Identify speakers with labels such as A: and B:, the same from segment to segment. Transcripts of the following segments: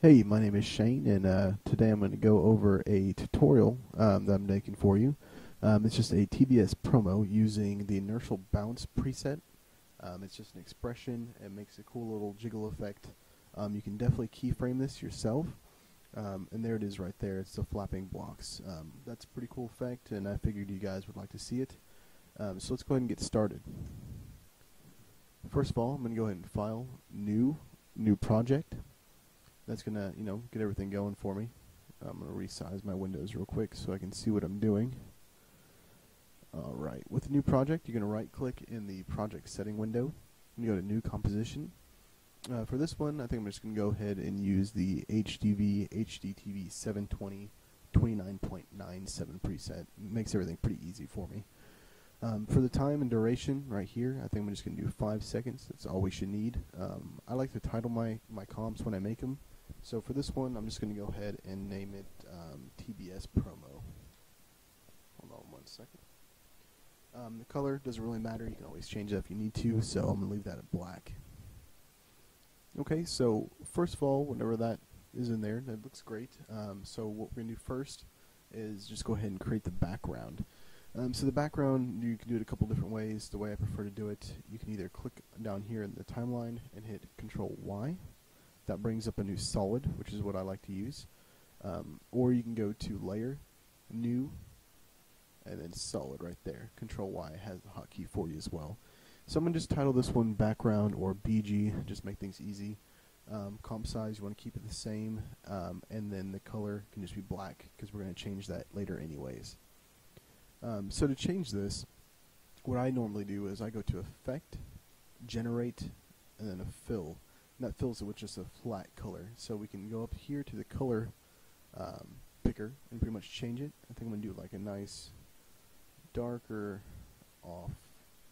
A: Hey, my name is Shane, and today I'm going to go over a tutorial that I'm making for you. It's just a TBS promo using the inertial bounce preset. It's just an expression. It makes a cool little jiggle effect. You can definitely keyframe this yourself. And there it is right there. It's the flapping blocks. That's a pretty cool effect, and I figured you guys would like to see it. So let's go ahead and get started. First of all, I'm going to go ahead and file, new project. That's going to, get everything going for me. I'm going to resize my windows real quick so I can see what I'm doing. Alright, with a new project, you're going to right-click in the project setting window. You go to New Composition. For this one, I think I'm just going to go ahead and use the HDV HDTV 720 29.97 preset. It makes everything pretty easy for me. For the time and duration, right here, I think I'm just going to do 5 seconds. That's all we should need. I like to title my comps when I make them. So for this one, I'm just going to go ahead and name it TBS Promo. Hold on one second. The color doesn't really matter. You can always change that if you need to, so I'm going to leave that at black. Okay, so first of all, whenever that is in there, that looks great. So what we're going to do first is just go ahead and create the background. So the background, you can do it a couple different ways. The way I prefer to do it, you can either click down here in the timeline and hit Control Y. That brings up a new solid, which is what I like to use. Or you can go to Layer, New, and then Solid right there. Control Y has the hotkey for you as well. So I'm going to just title this one Background or BG, just make things easy. Comp size, you want to keep it the same. And then the color can just be black, because we're going to change that later anyways. So to change this, what I normally do is I go to Effect, Generate, and then a Fill. And that fills it with just a flat color. So we can go up here to the color picker and pretty much change it. I think I'm going to do like a nice darker off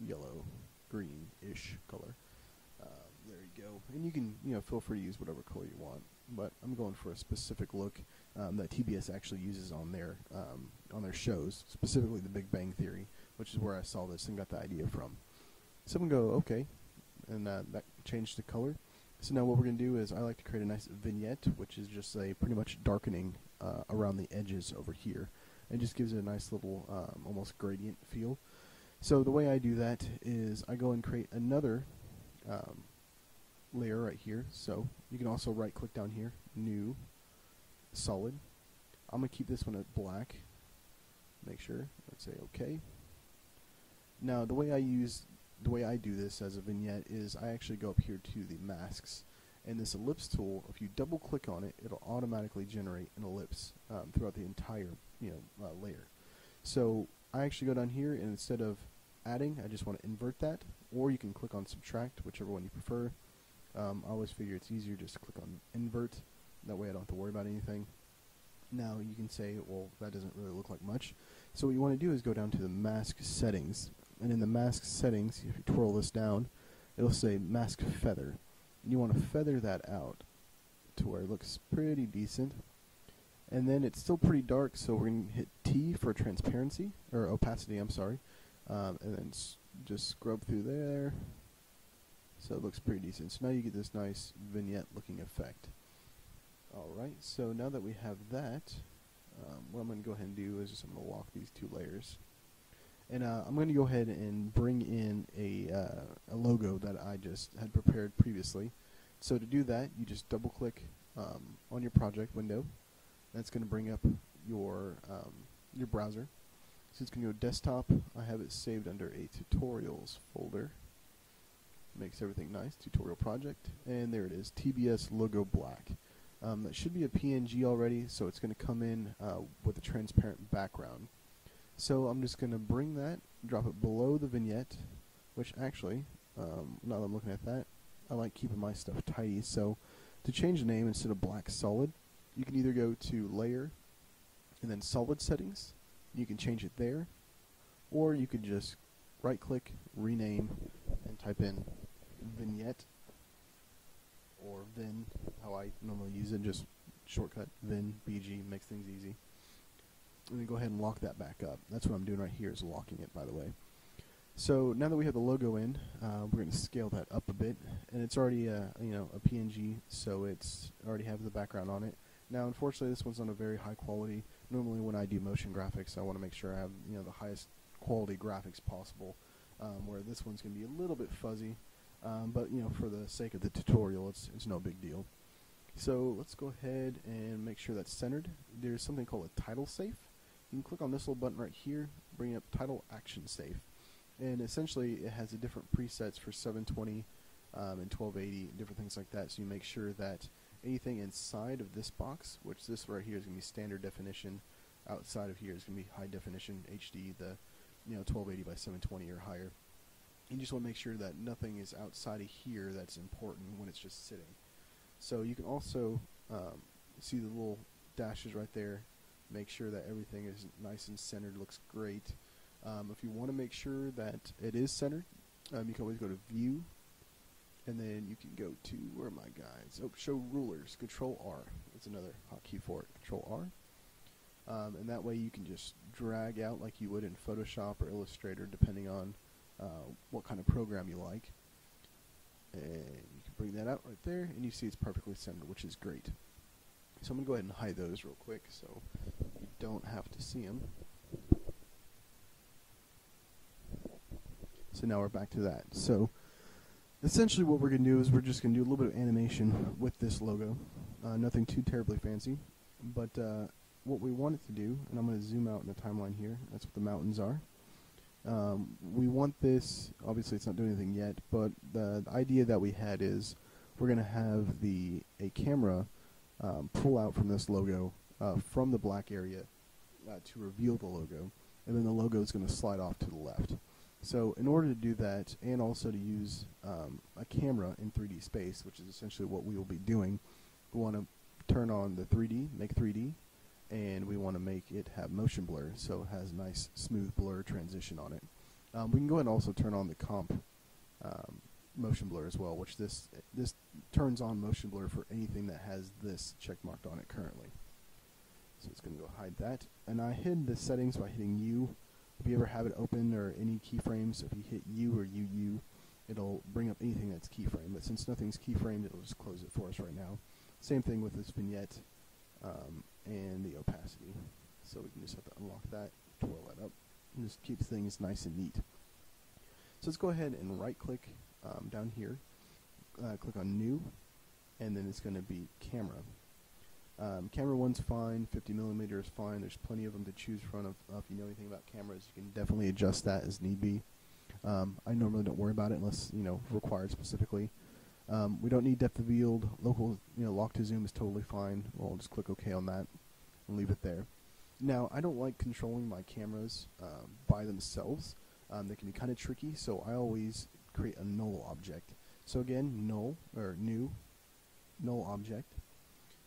A: yellow green-ish color. There you go. And you can feel free to use whatever color you want. But I'm going for a specific look that TBS actually uses on their shows, specifically The Big Bang Theory, which is where I saw this and got the idea from. So I'm going to go OK, and that changed the color. So now what we're going to do is I like to create a nice vignette, which is just a pretty much darkening around the edges over here. It just gives it a nice little almost gradient feel. So the way I do that is I go and create another layer right here. So you can also right click down here, New, Solid. I'm going to keep this one at black. Make sure. Let's say OK. Now the way I do this as a vignette is I actually go up here to the masks, and this ellipse tool, if you double click on it, it'll automatically generate an ellipse throughout the entire layer. So I actually go down here, and instead of adding, I just want to invert that, or you can click on subtract, whichever one you prefer. I always figure it's easier just to click on invert, that way I don't have to worry about anything. Now you can say, well, that doesn't really look like much. So what you want to do is go down to the mask settings. And in the mask settings, if you twirl this down, it'll say mask feather. And you want to feather that out to where it looks pretty decent. And then it's still pretty dark, so we're going to hit T for transparency, or opacity, I'm sorry. And then just scrub through there. So it looks pretty decent. So now you get this nice vignette looking effect. Alright, so now that we have that, what I'm going to go ahead and do is just I'm going to lock these two layers. And I'm going to go ahead and bring in a logo that I just had prepared previously. So to do that, you just double click on your project window. That's going to bring up your browser. So it's going to go desktop. I have it saved under a tutorials folder. Makes everything nice, tutorial project. And there it is, TBS logo black. That should be a PNG already, so it's going to come in with a transparent background. So I'm just going to bring that, drop it below the vignette, which actually, now that I'm looking at that, I like keeping my stuff tidy. So to change the name, instead of black solid, you can either go to Layer and then Solid Settings. You can change it there, or you could just right click, rename, and type in vignette, or Vin, how I normally use it, just shortcut Vin, BG, makes things easy. And then go ahead and lock that back up. That's what I'm doing right here, is locking it, by the way. So now that we have the logo in, we're going to scale that up a bit, and it's already a PNG, so it's already have the background on it. Now, unfortunately, this one's on a very high quality. Normally, when I do motion graphics, I want to make sure I have the highest quality graphics possible. Where this one's going to be a little bit fuzzy, but for the sake of the tutorial, it's no big deal. So let's go ahead and make sure that's centered. There's something called a title safe. You can click on this little button right here, bring up title action safe. And essentially it has the different presets for 720 and 1280, different things like that, so you make sure that anything inside of this box, which this right here is going to be standard definition, outside of here is going to be high definition HD, the 1280 by 720 or higher. You just want to make sure that nothing is outside of here that's important when it's just sitting. So you can also see the little dashes right there. Make sure that everything is nice and centered, looks great. If you want to make sure that it is centered, you can always go to View, and then you can go to, where are my guides? Oh, Show Rulers, Control R. That's another hotkey for it, Control R. And that way you can just drag out like you would in Photoshop or Illustrator, depending on what kind of program you like. And you can bring that out right there, and you see it's perfectly centered, which is great. So I'm going to go ahead and hide those real quick so you don't have to see them. So now we're back to that. So essentially what we're going to do is we're just going to do a little bit of animation with this logo. Nothing too terribly fancy. But what we want it to do, and I'm going to zoom out in the timeline here. That's what the mountains are. We want this, obviously it's not doing anything yet, but the idea that we had is we're going to have a camera pull out from this logo from the black area to reveal the logo, and then the logo is going to slide off to the left. So in order to do that, and also to use a camera in 3D space, which is essentially what we will be doing, we want to turn on the 3D, make 3D, and we want to make it have motion blur, so it has a nice smooth blur transition on it. We can go ahead and also turn on the comp motion blur as well, which this turns on motion blur for anything that has this check marked on it currently. So it's going to go hide that. And I hid the settings by hitting U. If you ever have it open or any keyframes, if you hit U or UU, it'll bring up anything that's keyframe. But since nothing's keyframed, it'll just close it for us right now. Same thing with this vignette and the opacity. So we can just have to unlock that, twirl that up, and just keeps things nice and neat. So let's go ahead and right-click down here, click on New, and then it's going to be Camera. Camera 1's fine, 50mm is fine. There's plenty of them to choose from. If you know anything about cameras, you can definitely adjust that as need be. I normally don't worry about it unless required specifically. We don't need depth of field. Local, lock to zoom is totally fine. We'll just click OK on that and leave it there. Now, I don't like controlling my cameras by themselves. They can be kind of tricky, so I always create a null object. So again, null or new null object.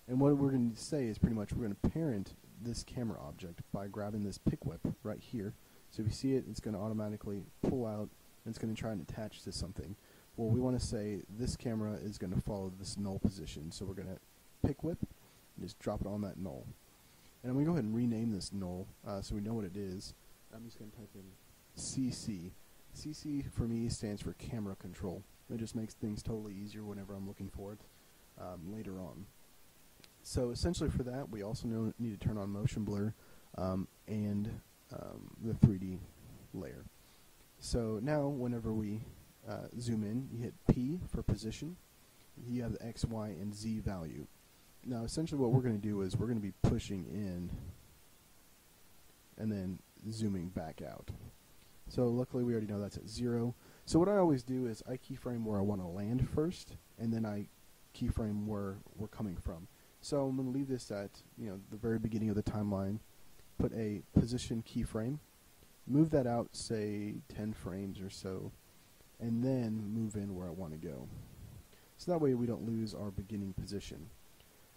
A: And what we're going to say is pretty much we're going to parent this camera object by grabbing this pick whip right here. So if you see it, it's going to automatically pull out and it's going to try and attach to something. Well, we want to say this camera is going to follow this null position. So we're going to pick whip and just drop it on that null. And I'm going to go ahead and rename this null so we know what it is. I'm just going to type in CC. CC for me stands for camera control. It just makes things totally easier whenever I'm looking for it later on. So essentially for that, we also need to turn on motion blur and the 3D layer. So now whenever we zoom in, you hit P for position. You have the X, Y, and Z value. Now essentially what we're going to do is we're going to be pushing in and then zooming back out. So luckily we already know that's at 0. So what I always do is I keyframe where I want to land first, and then I keyframe where we're coming from. So I'm going to leave this at the very beginning of the timeline, put a position keyframe, move that out say 10 frames or so, and then move in where I want to go. So that way we don't lose our beginning position.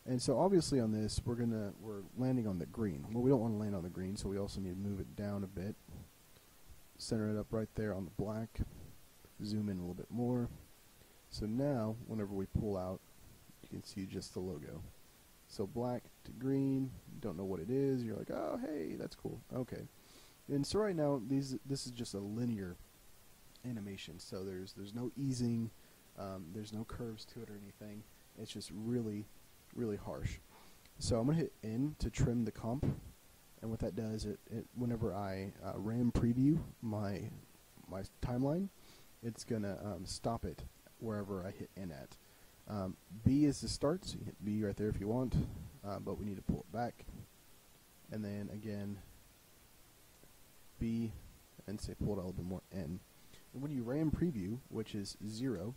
A: And so obviously on this we're landing on the green. Well, we don't want to land on the green, so we also need to move it down a bit. Center it up right there on the black. Zoom in a little bit more. So now whenever we pull out, you can see just the logo. So black to green, you don't know what it is, you're like, oh hey, that's cool. Okay. And so right now this is just a linear animation. So there's no easing, there's no curves to it or anything. It's just really, really harsh. So I'm gonna hit N to trim the comp, and what that does, it whenever I RAM preview my timeline, it's gonna stop it wherever I hit N at. B is the start, so you hit B right there if you want, but we need to pull it back, and then again B, and say pull it a little bit more N. And when you RAM preview, which is 0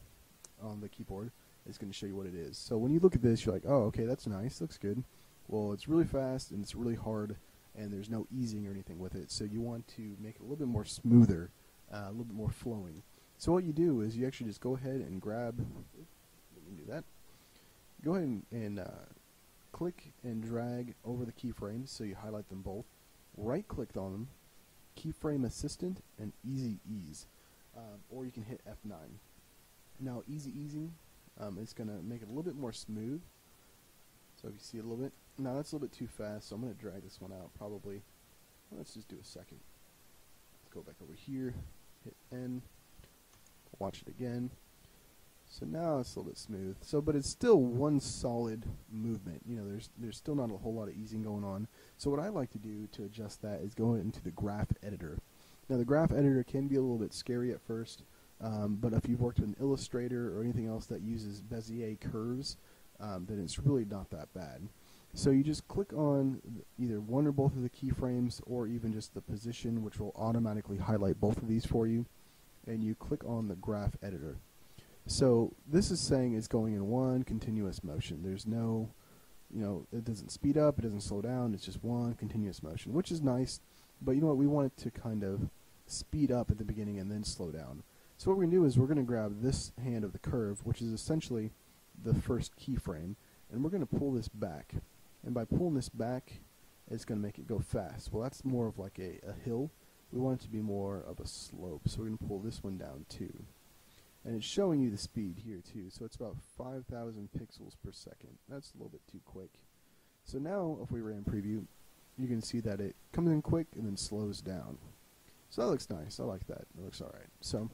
A: on the keyboard, it's going to show you what it is. So when you look at this, you're like, oh, okay, that's nice, looks good. Well, it's really fast and it's really hard, and there's no easing or anything with it. So you want to make it a little bit more smoother, a little bit more flowing. So what you do is you actually just go ahead and grab, let me do that. Go ahead and click and drag over the keyframes, so you highlight them both. Right click on them, keyframe assistant, and easy ease. Or you can hit F9. Now easy easing, it's going to make it a little bit more smooth. So if you see a little bit, now that's a little bit too fast, so I'm going to drag this one out probably. Let's just do a second. Let's go back over here, hit N, watch it again. So now it's a little bit smooth. So, but it's still one solid movement. You know, there's still not a whole lot of easing going on. So what I like to do to adjust that is go into the graph editor. Now the graph editor can be a little bit scary at first, but if you've worked with an Illustrator or anything else that uses Bezier curves, then it's really not that bad. So you just click on either one or both of the keyframes, or even just the position, which will automatically highlight both of these for you, and you click on the graph editor. So this is saying it's going in one continuous motion. There's no, you know, it doesn't speed up, it doesn't slow down, it's just one continuous motion, which is nice, but you know what, we want it to kind of speed up at the beginning and then slow down. So what we're going to do is we're going to grab this hand of the curve, which is essentially the first keyframe, and we're going to pull this back. And by pulling this back, it's going to make it go fast. Well, that's more of like a hill. We want it to be more of a slope, so we're going to pull this one down too. And it's showing you the speed here too, so it's about 5,000 pixels per second. That's a little bit too quick. So now if we RAM preview, you can see that it comes in quick and then slows down. So that looks nice. I like that. It looks alright. So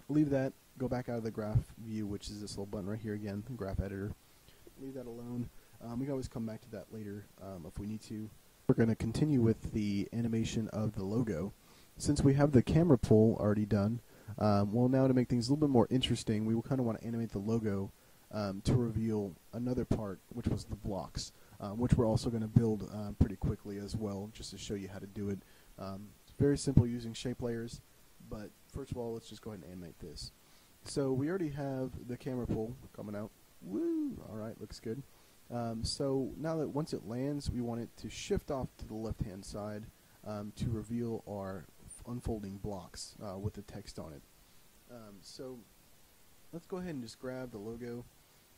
A: leave that, go back out of the graph view, which is this little button right here again, the graph editor. Leave that alone. We can always come back to that later if we need to. We're going to continue with the animation of the logo. Since we have the camera pull already done, well, now to make things a little bit more interesting, we will kind of want to animate the logo to reveal another part, which was the blocks, which we're also going to build pretty quickly as well, just to show you how to do it. It's very simple using shape layers, but first of all, let's just go ahead and animate this. So we already have the camera pull coming out. Woo! Alright, looks good. So now that once it lands, we want it to shift off to the left-hand side to reveal our unfolding blocks with the text on it. So let's go ahead and just grab the logo.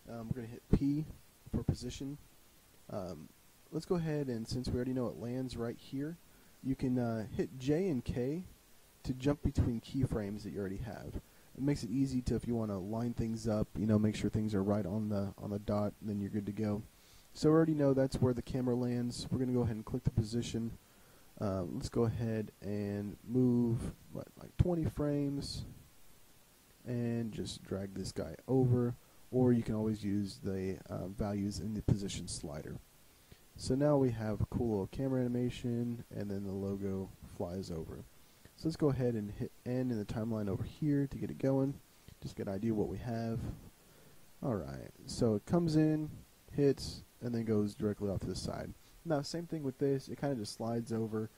A: We're going to hit P for position. Let's go ahead and, since we already know it lands right here, you can hit J and K to jump between keyframes that you already have. It makes it easy to, if you want to line things up, you know, make sure things are right on the dot, then you're good to go. So we already know that's where the camera lands. We're going to go ahead and click the position. Let's go ahead and move like 20 frames and just drag this guy over, or you can always use the values in the position slider. So now we have a cool little camera animation, and then the logo flies over. So let's go ahead and hit N in the timeline over here to get it going. Just get an idea what we have. Alright, so it comes in, hits, and then goes directly off to the side. Now, same thing with this. It kind of just slides over.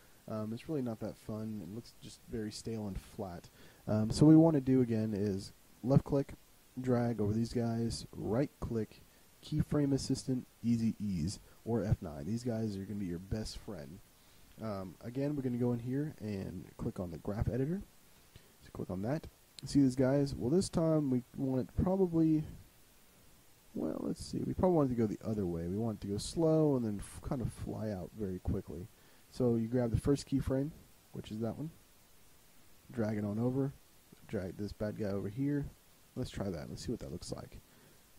A: It's really not that fun. It looks just very stale and flat. So what we want to do again is left click, drag over these guys, right click, keyframe assistant, easy ease, or F9. These guys are going to be your best friend. Again, we're going to go in here and click on the graph editor. So click on that. See these guys? Well, this time we want it probably, well, let's see. We probably want it to go the other way. We want it to go slow and then kind of fly out very quickly. So you grab the first keyframe, which is that one. Drag it on over. Drag this bad guy over here. Let's try that. Let's see what that looks like.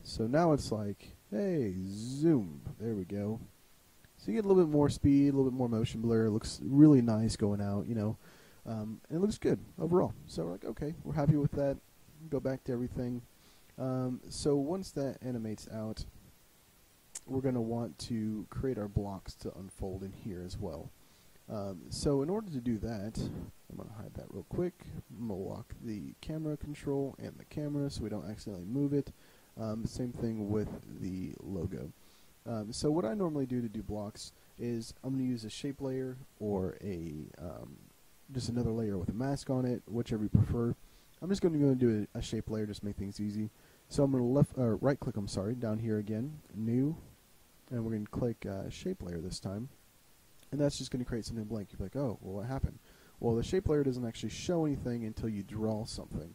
A: So now it's like, hey, zoom. There we go. So you get a little bit more speed, a little bit more motion blur. It looks really nice going out, you know. and it looks good overall. So we're like, okay, we're happy with that. Go back to everything. So once that animates out, we're going to want to create our blocks to unfold in here as well. So in order to do that, I'm going to hide that real quick. I'm going to lock the camera control and the camera so we don't accidentally move it. Same thing with the logo. So what I normally do to do blocks is I'm going to use a shape layer or a just another layer with a mask on it, whichever you prefer. I'm just going to go and do a shape layer just to make things easy. So I'm going to right click, down here again, new, and we're going to click shape layer this time. And that's just going to create something blank. You're like, oh, well, what happened? Well, the shape layer doesn't actually show anything until you draw something.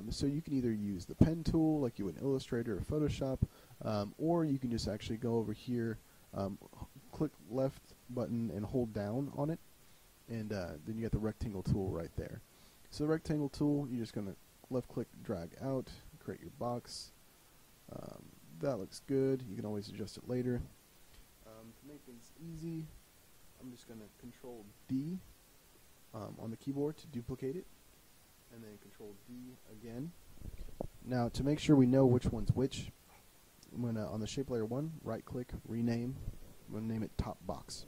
A: So you can either use the pen tool like you would in Illustrator or Photoshop, or you can just actually go over here, click left button and hold down on it, and then you get the rectangle tool right there. So the rectangle tool, you're just going to left click, drag out, create your box. That looks good. You can always adjust it later. To make things easy, I'm just going to Control D on the keyboard to duplicate it, and then Control D again. Now to make sure we know which one's which, I'm going to, on the shape layer 1, right click, rename. I'm going to name it top box.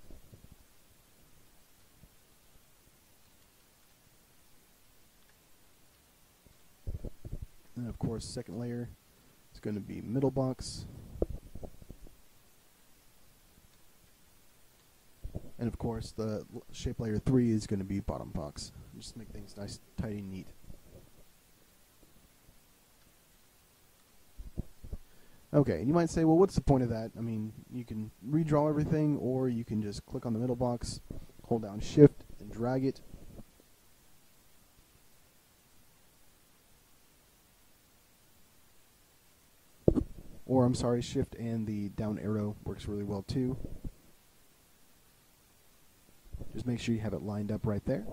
A: And then of course second layer is going to be middle box. And of course the shape layer 3 is going to be bottom box. Just to make things nice, tidy, and neat. Okay, and you might say, well, what's the point of that? I mean, you can redraw everything, or you can just click on the middle box, hold down Shift, and drag it. Or, I'm sorry, Shift and the down arrow works really well too. Just make sure you have it lined up right there.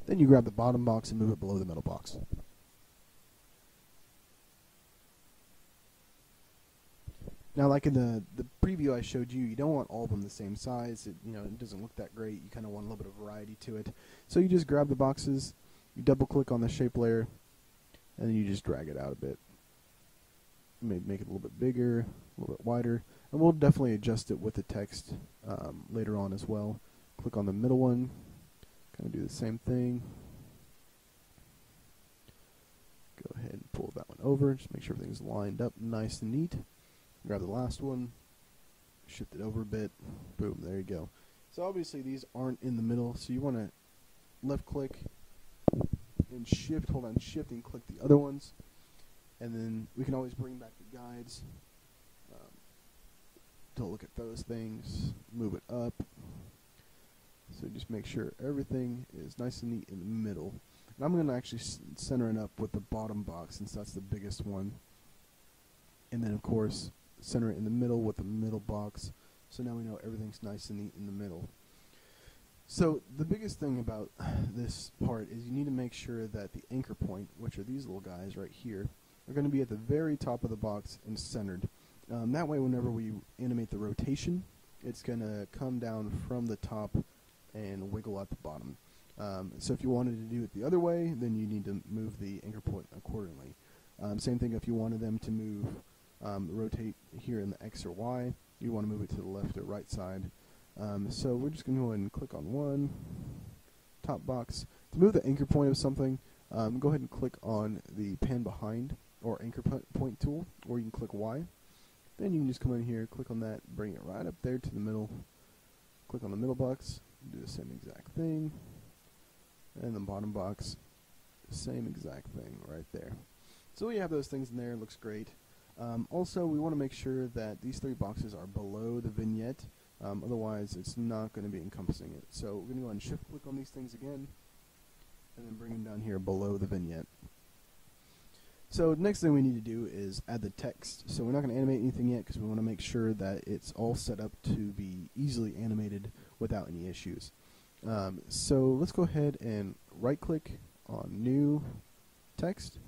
A: Then you grab the bottom box and move it below the middle box. Now, like in the preview I showed you, you don't want all of them the same size. It doesn't look that great. You kind of want a little bit of variety to it. So you just grab the boxes, you double click on the shape layer, and then you just drag it out a bit. Maybe make it a little bit bigger, a little bit wider, and we'll definitely adjust it with the text later on as well. Click on the middle one, kind of do the same thing. Go ahead and pull that one over, just make sure everything's lined up nice and neat. Grab the last one, shift it over a bit, boom, there you go. So obviously these aren't in the middle, so you want to left click and shift, hold on shift and click the other ones, and then we can always bring back the guides to look at those things, move it up. So just make sure everything is nice and neat in the middle. And I'm going to actually center it up with the bottom box since that's the biggest one. And then of course center it in the middle with the middle box. So now we know everything's nice and neat in the middle. So the biggest thing about this part is you need to make sure that the anchor point, which are these little guys right here, are going to be at the very top of the box and centered. That way whenever we animate the rotation, it's going to come down from the top and wiggle at the bottom. So if you wanted to do it the other way, then you need to move the anchor point accordingly. Same thing if you wanted them to move, rotate here in the X or Y, you want to move it to the left or right side. So we're just going to go ahead and click on one, top box. To move the anchor point of something, go ahead and click on the pan behind or anchor point tool, or you can click Y. Then you can just come in here, click on that, bring it right up there to the middle, click on the middle box, do the same exact thing, and the bottom box, same exact thing right there. So we have those things in there, it looks great. Also, we want to make sure that these three boxes are below the vignette, otherwise it's not going to be encompassing it. So we're going to go ahead and shift click on these things again, and then bring them down here below the vignette. So the next thing we need to do is add the text. So we're not going to animate anything yet because we want to make sure that it's all set up to be easily animated without any issues. So let's go ahead and right click on new text.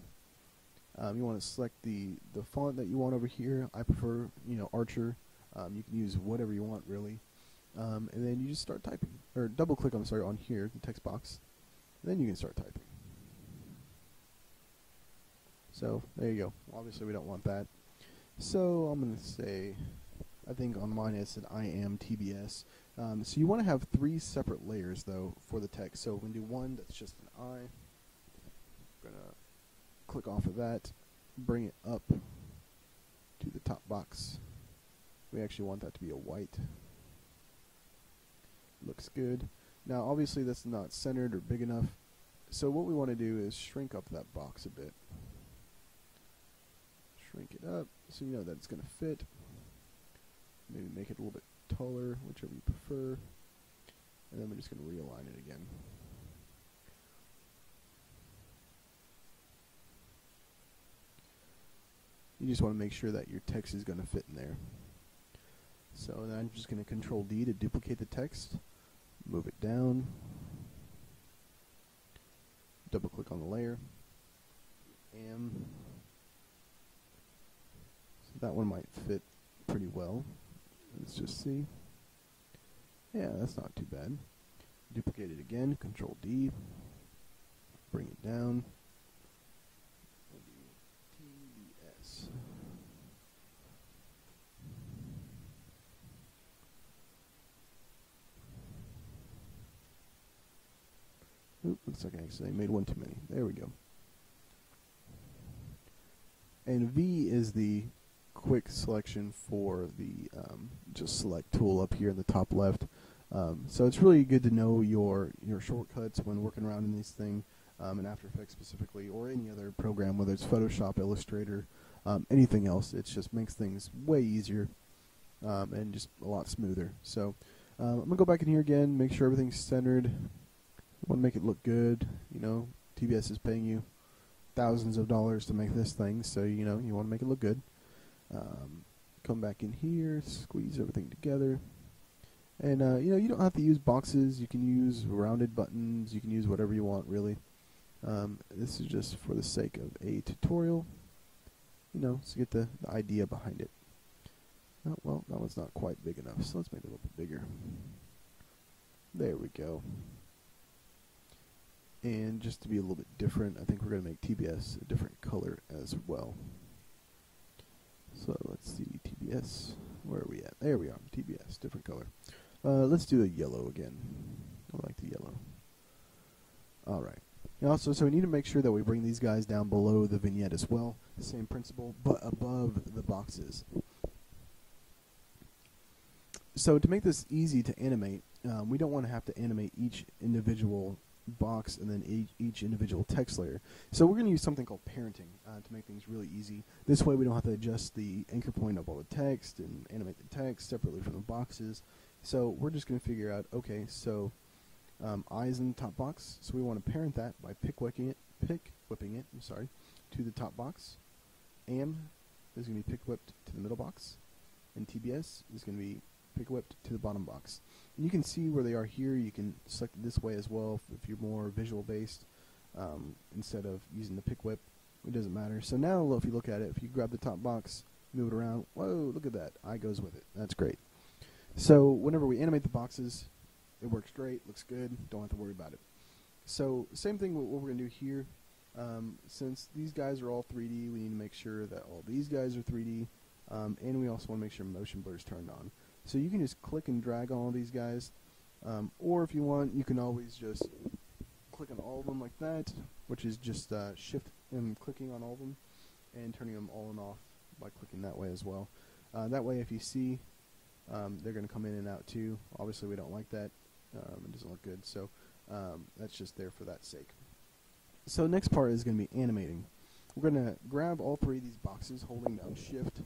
A: You want to select the font that you want over here. I prefer Archer. You can use whatever you want really. and then you just start typing, or double click, I'm sorry, on here, the text box, and then you can start typing. So there you go. Obviously we don't want that. So I'm going to say, I think on mine it said I am TBS. So you want to have 3 separate layers though for the text. So we're going to do one that's just an I. We're going to click off of that, bring it up to the top box. We actually want that to be a white. Looks good. Now obviously that's not centered or big enough. So what we want to do is shrink up that box a bit. Shrink it up so you know that it's going to fit. Maybe make it a little bit taller, whichever you prefer. And then we're just going to realign it again. You just want to make sure that your text is going to fit in there. So then I'm just going to Control D to duplicate the text, move it down, double click on the layer, and so that one might fit pretty well. Let's just see. Yeah, that's not too bad. Duplicate it again, Control D, bring it down. We'll do TBS. Oop, looks like I accidentally made one too many. There we go. And V is the quick selection for the just select tool up here in the top left. So it's really good to know your shortcuts when working around in this thing, in After Effects specifically, or any other program, whether it's Photoshop, Illustrator, anything else. It just makes things way easier and just a lot smoother. So I'm going to go back in here again, make sure everything's centered. Want to make it look good. You know, TBS is paying you thousands of dollars to make this thing, so you know you want to make it look good. Come back in here, squeeze everything together, and you know, you don't have to use boxes. You can use rounded buttons. You can use whatever you want, really. This is just for the sake of a tutorial, you know, to get the idea behind it. Oh, well, that one's not quite big enough, so let's make it a little bit bigger. There we go. And just to be a little bit different, I think we're going to make TBS a different color as well. So let's see, TBS, where are we at? There we are, TBS, different color. Let's do a yellow again. I like the yellow. Alright. Also, so we need to make sure that we bring these guys down below the vignette as well. Same principle, but above the boxes. So to make this easy to animate, we don't want to have to animate each individual box and then each individual text layer. So we're going to use something called parenting to make things really easy. This way we don't have to adjust the anchor point of all the text and animate the text separately from the boxes. So we're just going to figure out, okay, so I is in the top box, so we want to parent that by pick whipping it, to the top box. Am is going to be pick whipped to the middle box, and TBS is going to be pick whipped to the bottom box. And you can see where they are here. You can select it this way as well if you're more visual based, instead of using the pick whip. It doesn't matter. So now if you look at it, if you grab the top box, move it around, whoa, look at that. I goes with it. That's great. So whenever we animate the boxes, it works great, looks good, don't have to worry about it. So same thing with what we're going to do here. Since these guys are all 3D, we need to make sure that all these guys are 3D, and we also want to make sure motion blur is turned on. So you can just click and drag on all these guys, or if you want, you can always just click on all of them like that, which is just shift and clicking on all of them, and turning them all on off by clicking that way as well. That way if you see, they're going to come in and out too. Obviously we don't like that. It doesn't look good, so that's just there for that sake. So next part is going to be animating. We're going to grab all 3 of these boxes holding down shift,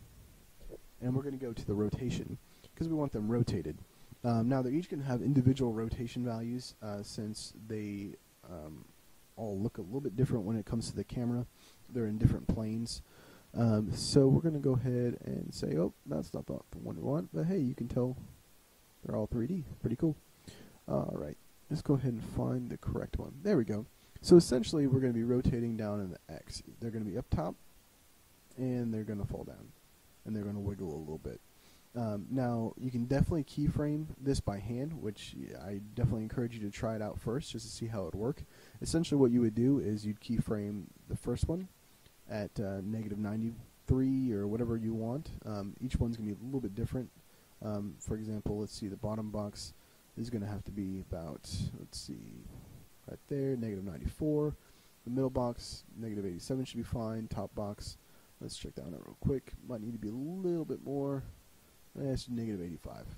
A: and we're going to go to the rotation because we want them rotated. Now they're each going to have individual rotation values since they all look a little bit different when it comes to the camera. They're in different planes. So we're going to go ahead and say, oh, that's not the one we want, but hey, you can tell they're all 3D. Pretty cool. Alright, let's go ahead and find the correct one. There we go. So essentially we're going to be rotating down in the X. They're going to be up top, and they're going to fall down, and they're going to wiggle a little bit. Now, you can definitely keyframe this by hand, which I definitely encourage you to try it out first just to see how it would work. Essentially what you would do is you'd keyframe the first one at -93 or whatever you want. Each one's going to be a little bit different. For example, let's see, the bottom box is going to have to be about, let's see, right there, -94. The middle box, -87 should be fine. Top box, let's check that one out real quick. Might need to be a little bit more. It's -85.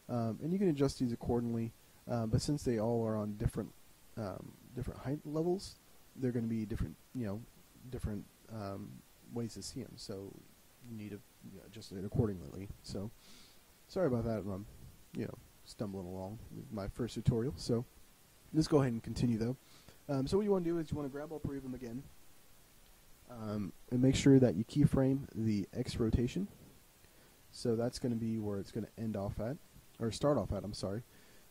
A: And you can adjust these accordingly, but since they all are on different height levels, they're going to be different, different ways to see them. So you need to adjust it accordingly. So sorry about that. I'm, stumbling along with my first tutorial. So let's go ahead and continue though. So what you want to do is you want to grab all three of them again, and make sure that you keyframe the X rotation. So that's going to be where it's going to end off at, or start off at, I'm sorry.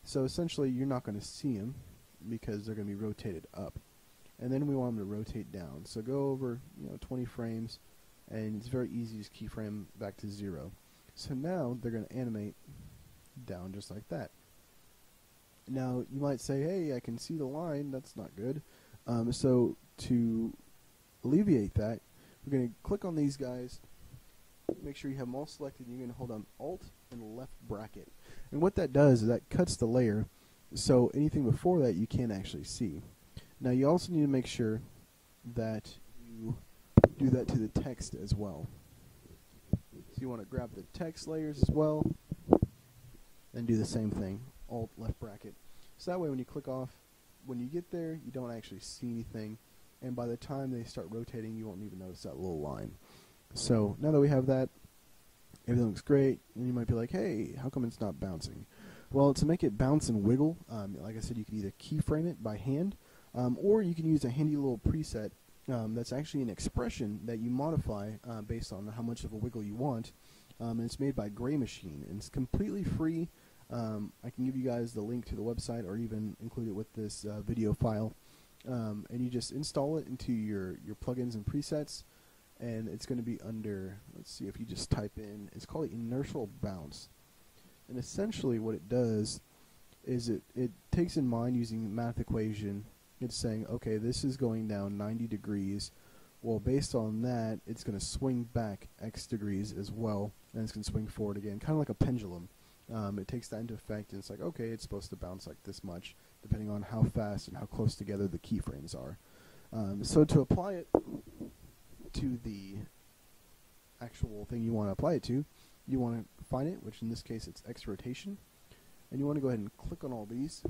A: So essentially you're not going to see them because they're going to be rotated up. And then we want them to rotate down. So go over 20 frames, and it's very easy to just keyframe back to 0. So now they're going to animate down just like that. Now you might say, hey, I can see the line, that's not good. So to alleviate that, we're going to click on these guys. Make sure you have them all selected. You're going to hold down Alt and left bracket. And what that does is that cuts the layer, so anything before that you can't actually see. Now you also need to make sure that you do that to the text as well. So you want to grab the text layers as well and do the same thing, Alt left bracket. So that way when you click off, when you get there, you don't actually see anything, and by the time they start rotating, you won't even notice that little line. So now that we have that, everything looks great, and you might be like, hey, how come it's not bouncing? Well, to make it bounce and wiggle, like I said, you can either keyframe it by hand, or you can use a handy little preset that's actually an expression that you modify based on how much of a wiggle you want. And it's made by Graymachine, and it's completely free. I can give you guys the link to the website, or even include it with this video file. And you just install it into your plugins and presets, and it's going to be under, let's see, if you just type in, it's called inertial bounce. And essentially what it does is it takes in mind, using the math equation, it's saying, okay, this is going down 90 degrees. Well, based on that, it's going to swing back X degrees as well, and it's going to swing forward again, kind of like a pendulum. It takes that into effect, and it's like, okay, it's supposed to bounce like this much, depending on how fast and how close together the keyframes are. So to apply it to the actual thing you want to apply it to, you want to find it, which in this case it's X rotation, and you want to go ahead and click on all these,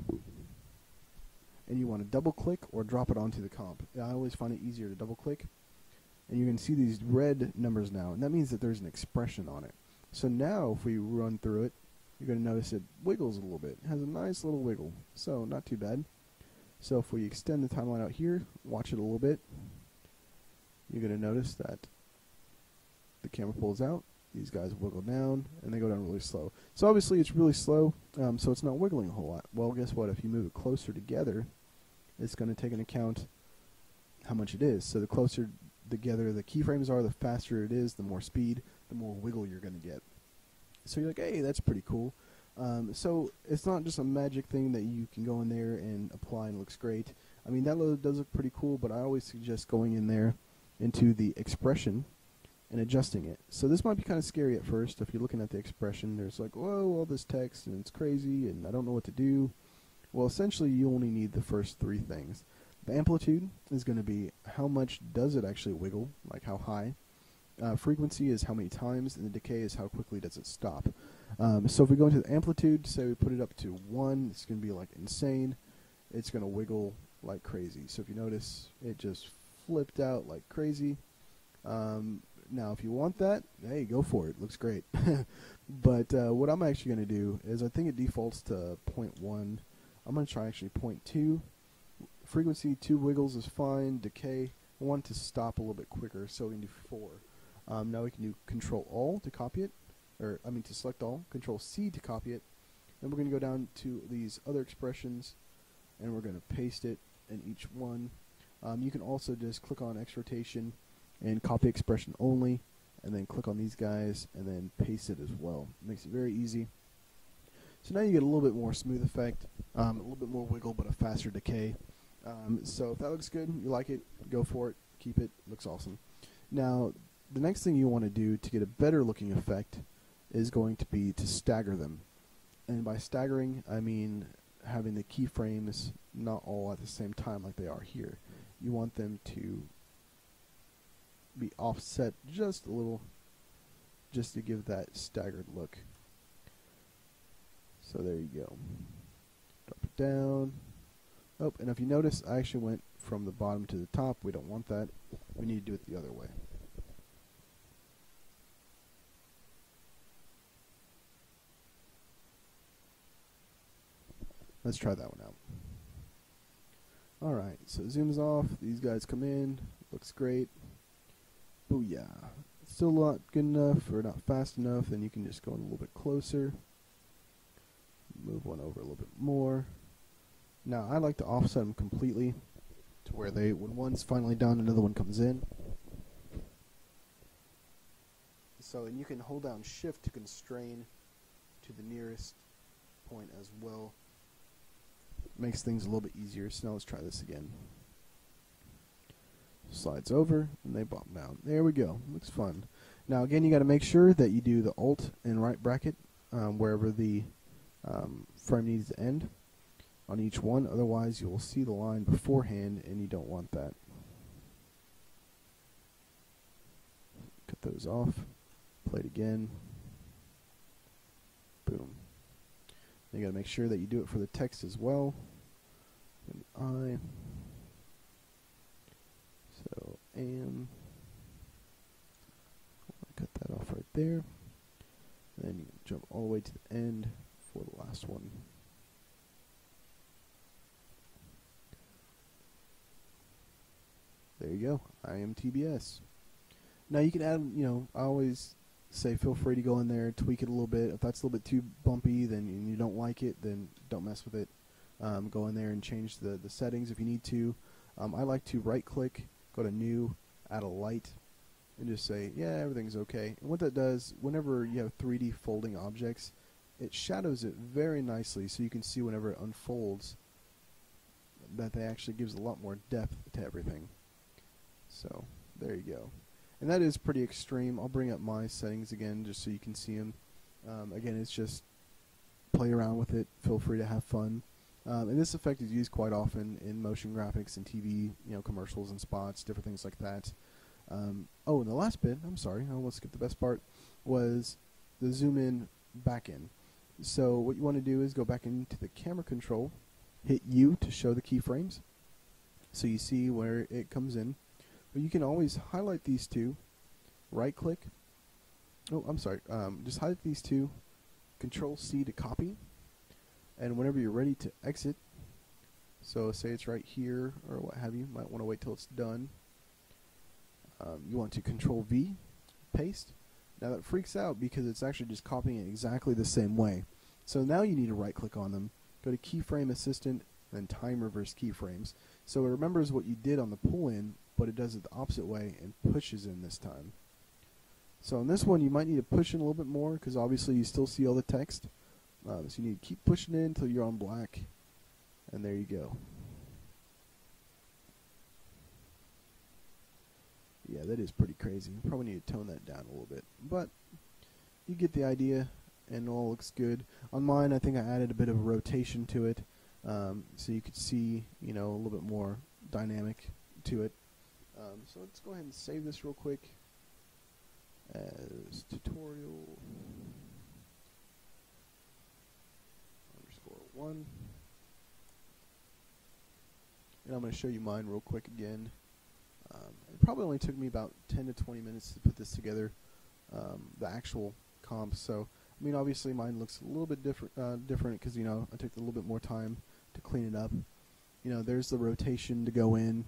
A: and you want to double click or drop it onto the comp. I always find it easier to double click, and you can see these red numbers now, and that means that there's an expression on it. So now if we run through it, you're going to notice it wiggles a little bit. It has a nice little wiggle, so not too bad. So if we extend the timeline out here, watch it a little bit, you're going to notice that the camera pulls out, these guys wiggle down, and they go down really slow. So obviously it's really slow, so it's not wiggling a whole lot. Well, guess what? If you move it closer together, it's going to take into account how much it is. So the closer together the keyframes are, the faster it is, the more speed, the more wiggle you're going to get. So you're like, hey, that's pretty cool. So it's not just a magic thing that you can go in there and apply and it looks great. I mean, that does look pretty cool, but I always suggest going in there into the expression and adjusting it. So this might be kind of scary at first. If you're looking at the expression, there's like, whoa, all this text, and it's crazy, and I don't know what to do. Well, essentially, you only need the first three things. The amplitude is going to be how much does it actually wiggle, like how high. Frequency is how many times, and the decay is how quickly does it stop. So if we go into the amplitude, say we put it up to 1, it's going to be like insane. It's going to wiggle like crazy. So if you notice, it just flipped out like crazy. Now, if you want that, hey, go for it. Looks great. But what I'm actually going to do is I think it defaults to 0.1. I'm going to try actually 0.2. Frequency, 2 wiggles is fine. Decay, I want it to stop a little bit quicker, so we can do 4. Now we can do Control-All to copy it, to select all, Control-C to copy it. Then we're going to go down to these other expressions, and we're going to paste it in each one. You can also just click on X rotation and copy expression only, and then click on these guys, and then paste it as well. Makes it very easy. So now you get a little bit more smooth effect, a little bit more wiggle, but a faster decay. So if that looks good, you like it, go for it, keep it, looks awesome. Now, the next thing you want to do to get a better looking effect is going to be to stagger them. And by staggering, I mean having the keyframes not all at the same time like they are here. You want them to be offset just a little, just to give that staggered look. So there you go. Drop it down. Oh, and if you notice, I actually went from the bottom to the top. We don't want that. We need to do it the other way. Let's try that one out. Alright, so it zooms off. These guys come in. Looks great. Booyah. Still not good enough or not fast enough, then you can just go in a little bit closer. Move one over a little bit more. Now, I like to offset them completely to where when one's finally done, another one comes in. So, and you can hold down Shift to constrain to the nearest point as well. Makes things a little bit easier. So now let's try this again. Slides over and they bump down. There we go. Looks fun. Now again, you got to make sure that you do the Alt and right bracket wherever the frame needs to end on each one. Otherwise, you'll see the line beforehand, and you don't want that. Cut those off. Play it again. Boom. You got to make sure that you do it for the text as well. And the I. So cut that off right there. And then you can jump all the way to the end for the last one. There you go. I am TBS. Now you can add, I always say feel free to go in there, tweak it a little bit. If that's a little bit too bumpy, then and you don't like it, then don't mess with it. Go in there and change the settings if you need to. I like to right click, go to new, add a light, and just say, yeah, everything's okay. And what that does, whenever you have 3D folding objects, it shadows it very nicely so you can see whenever it unfolds that it actually gives a lot more depth to everything. So, there you go. And that is pretty extreme. I'll bring up my settings again just so you can see them. Again, it's just play around with it. Feel free to have fun. And this effect is used quite often in motion graphics and TV, commercials and spots, different things like that. Oh, and the last bit, I'm sorry, I almost skipped the best part, was the zoom in back in. So what you want to do is go back into the camera control, hit U to show the keyframes, so you see where it comes in. But you can always highlight these two, right click, just highlight these two, Control C to copy, and whenever you're ready to exit, so say it's right here or what have you, might want to wait till it's done. You want to Control V, paste. Now that freaks out because it's actually just copying it exactly the same way. So now you need to right click on them, go to Keyframe Assistant, then Time Reverse Keyframes. So it remembers what you did on the pull in, but it does it the opposite way and pushes in this time. So on this one you might need to push in a little bit more because obviously you still see all the text. So you need to keep pushing in until you're on black, and there you go. Yeah, that is pretty crazy. You probably need to tone that down a little bit, but you get the idea, and it all looks good. On mine, I think I added a bit of a rotation to it, so you could see, a little bit more dynamic to it. So let's go ahead and save this real quick as tutorial _1, and I'm going to show you mine real quick again. It probably only took me about 10 to 20 minutes to put this together, the actual comp. So, I mean, obviously mine looks a little bit different because, I took a little bit more time to clean it up. There's the rotation to go in,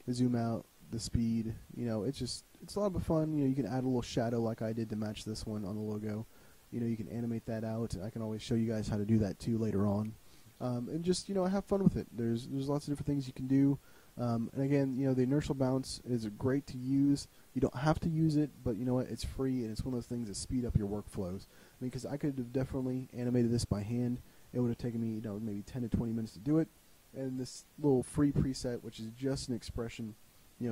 A: the zoom out, the speed. It's a lot of fun. You can add a little shadow like I did to match this one on the logo. You can animate that out. I can always show you guys how to do that too later on. And just, have fun with it. There's lots of different things you can do. And again, the inertial bounce is great to use. You don't have to use it, but you know what? It's free, and it's one of those things that speed up your workflows. I mean, because I could have definitely animated this by hand. It would have taken me, maybe 10 to 20 minutes to do it. And this little free preset, which is just an expression,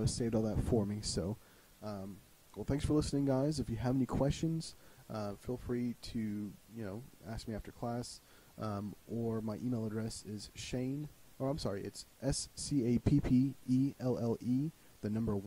A: saved all that for me. So, well, thanks for listening, guys. If you have any questions, feel free to, ask me after class. Or my email address is Shane, or I'm sorry, it's SCAPPELLE, the number